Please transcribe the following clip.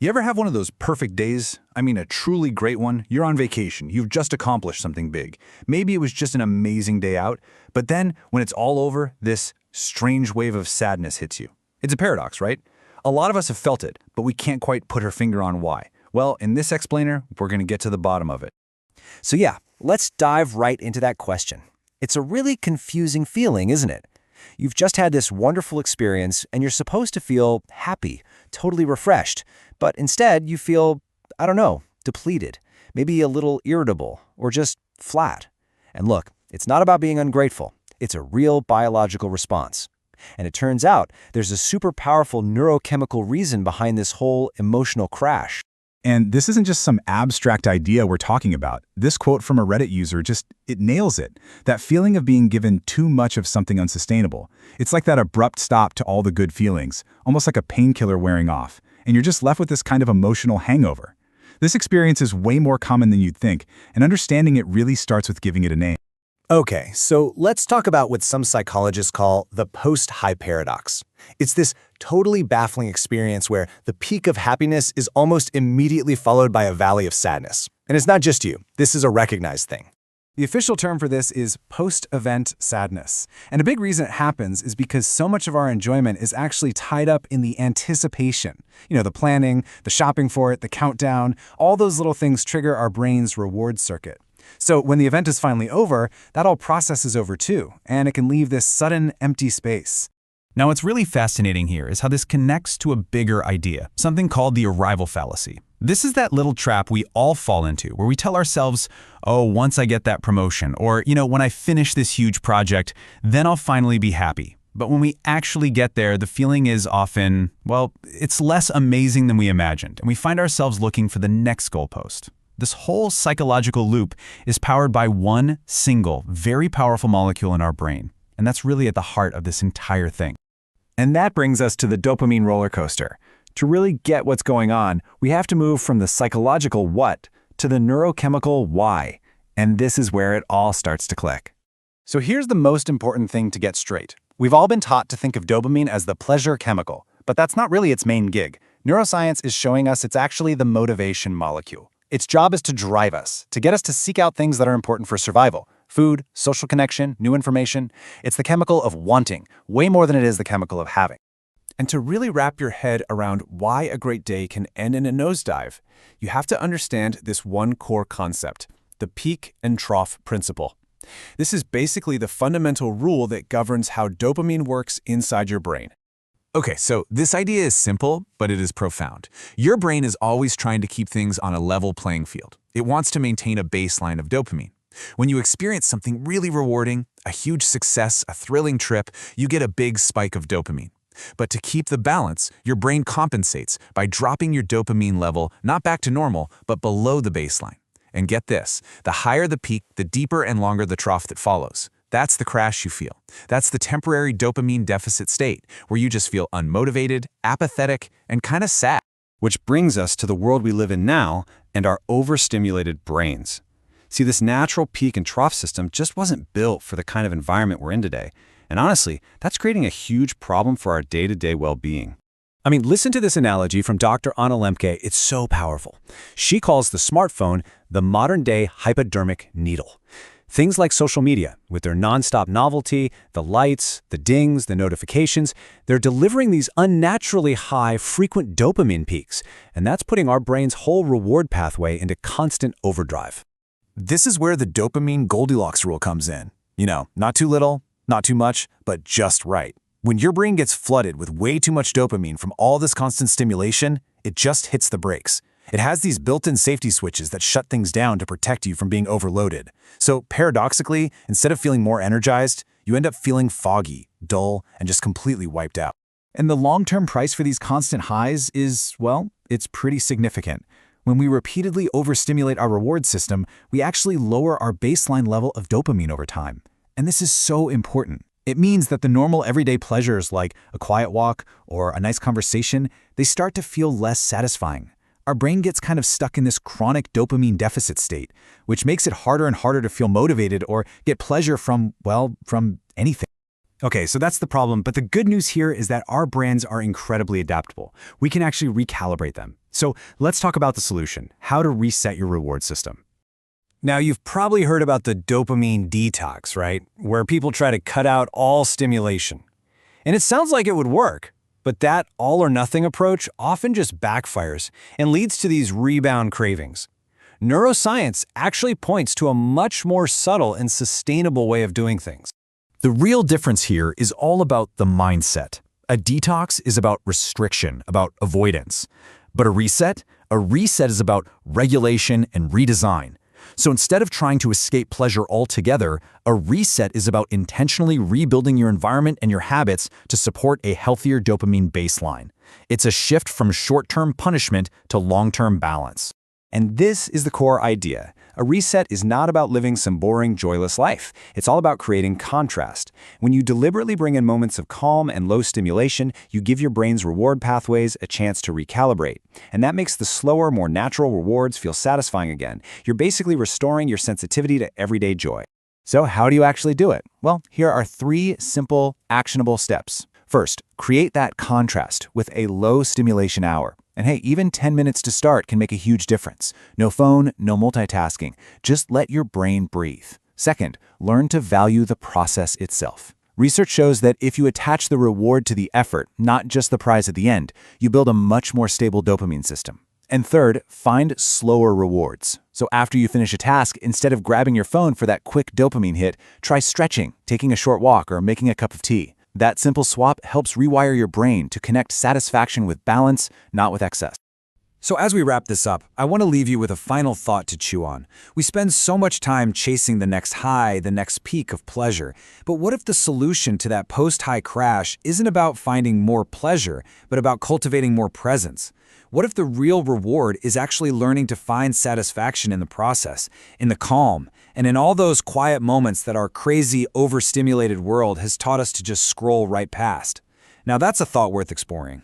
You ever have one of those perfect days? I mean, a truly great one. You're on vacation. You've just accomplished something big. Maybe it was just an amazing day out, but then when it's all over, this strange wave of sadness hits you. It's a paradox, right? A lot of us have felt it, but we can't quite put our finger on why. Well, in this explainer, we're going to get to the bottom of it. So yeah, let's dive right into that question. It's a really confusing feeling, isn't it? You've just had this wonderful experience and you're supposed to feel happy, totally refreshed, but instead you feel, I don't know, depleted, maybe a little irritable, or just flat. And look, it's not about being ungrateful. It's a real biological response. And it turns out there's a super powerful neurochemical reason behind this whole emotional crash. And this isn't just some abstract idea we're talking about. This quote from a Reddit user it nails it. That feeling of being given too much of something unsustainable. It's like that abrupt stop to all the good feelings, almost like a painkiller wearing off, and you're just left with this kind of emotional hangover. This experience is way more common than you'd think, and understanding it really starts with giving it a name. Okay, so let's talk about what some psychologists call the post-high paradox. It's this totally baffling experience where the peak of happiness is almost immediately followed by a valley of sadness. And it's not just you. This is a recognized thing. The official term for this is post-event sadness. And a big reason it happens is because so much of our enjoyment is actually tied up in the anticipation. You know, the planning, the shopping for it, the countdown, all those little things trigger our brain's reward circuit. So when the event is finally over, that all processes over too, and it can leave this sudden empty space. Now, what's really fascinating here is how this connects to a bigger idea, something called the arrival fallacy. This is that little trap we all fall into, where we tell ourselves, oh, once I get that promotion, or, when I finish this huge project, then I'll finally be happy. But when we actually get there, the feeling is often, well, it's less amazing than we imagined, and we find ourselves looking for the next goalpost. This whole psychological loop is powered by one single, very powerful molecule in our brain, and that's really at the heart of this entire thing. And that brings us to the dopamine roller coaster. To really get what's going on, we have to move from the psychological what to the neurochemical why. And this is where it all starts to click. So here's the most important thing to get straight. We've all been taught to think of dopamine as the pleasure chemical, but that's not really its main gig. Neuroscience is showing us it's actually the motivation molecule. Its job is to drive us, to get us to seek out things that are important for survival. Food, social connection, new information. It's the chemical of wanting, way more than it is the chemical of having. And to really wrap your head around why a great day can end in a nosedive, you have to understand this one core concept, the peak and trough principle. This is basically the fundamental rule that governs how dopamine works inside your brain. Okay, so this idea is simple, but it is profound. Your brain is always trying to keep things on a level playing field. It wants to maintain a baseline of dopamine. When you experience something really rewarding, a huge success, a thrilling trip, you get a big spike of dopamine. But to keep the balance, your brain compensates by dropping your dopamine level not back to normal, but below the baseline. And get this, the higher the peak, the deeper and longer the trough that follows. That's the crash you feel. That's the temporary dopamine deficit state, where you just feel unmotivated, apathetic, and kind of sad. Which brings us to the world we live in now and our overstimulated brains. See, this natural peak and trough system just wasn't built for the kind of environment we're in today. And honestly, that's creating a huge problem for our day-to-day well-being. I mean, listen to this analogy from Dr. Anna Lemke. It's so powerful. She calls the smartphone the modern-day hypodermic needle. Things like social media, with their nonstop novelty, the lights, the dings, the notifications, they're delivering these unnaturally high, frequent dopamine peaks, and that's putting our brain's whole reward pathway into constant overdrive. This is where the dopamine Goldilocks rule comes in. Not too little, not too much, but just right. When your brain gets flooded with way too much dopamine from all this constant stimulation, it just hits the brakes. It has these built-in safety switches that shut things down to protect you from being overloaded. So paradoxically, instead of feeling more energized, you end up feeling foggy, dull, and just completely wiped out. And the long-term price for these constant highs is, well, it's pretty significant. When we repeatedly overstimulate our reward system, we actually lower our baseline level of dopamine over time. And this is so important. It means that the normal everyday pleasures like a quiet walk or a nice conversation, they start to feel less satisfying. Our brain gets kind of stuck in this chronic dopamine deficit state, which makes it harder and harder to feel motivated or get pleasure from anything. Okay, so that's the problem, but the good news here is that our brains are incredibly adaptable. We can actually recalibrate them. So let's talk about the solution, how to reset your reward system. Now, you've probably heard about the dopamine detox, right? Where people try to cut out all stimulation. And it sounds like it would work, but that all-or-nothing approach often just backfires and leads to these rebound cravings. Neuroscience actually points to a much more subtle and sustainable way of doing things. The real difference here is all about the mindset. A detox is about restriction, about avoidance. But a reset is about regulation and redesign. So instead of trying to escape pleasure altogether, a reset is about intentionally rebuilding your environment and your habits to support a healthier dopamine baseline. It's a shift from short-term punishment to long-term balance. And this is the core idea. A reset is not about living some boring, joyless life. It's all about creating contrast. When you deliberately bring in moments of calm and low stimulation, you give your brain's reward pathways a chance to recalibrate. And that makes the slower, more natural rewards feel satisfying again. You're basically restoring your sensitivity to everyday joy. So how do you actually do it? Well, here are 3 simple, actionable steps. First, create that contrast with a low stimulation hour. And hey, even 10 minutes to start can make a huge difference. No phone, no multitasking. Just let your brain breathe. Second, learn to value the process itself. Research shows that if you attach the reward to the effort, not just the prize at the end, you build a much more stable dopamine system. And third, find slower rewards. So after you finish a task, instead of grabbing your phone for that quick dopamine hit, try stretching, taking a short walk, or making a cup of tea. That simple swap helps rewire your brain to connect satisfaction with balance, not with excess. So as we wrap this up, I want to leave you with a final thought to chew on. We spend so much time chasing the next high, the next peak of pleasure. But what if the solution to that post-high crash isn't about finding more pleasure, but about cultivating more presence? What if the real reward is actually learning to find satisfaction in the process, in the calm, and in all those quiet moments that our crazy, overstimulated world has taught us to just scroll right past? Now that's a thought worth exploring.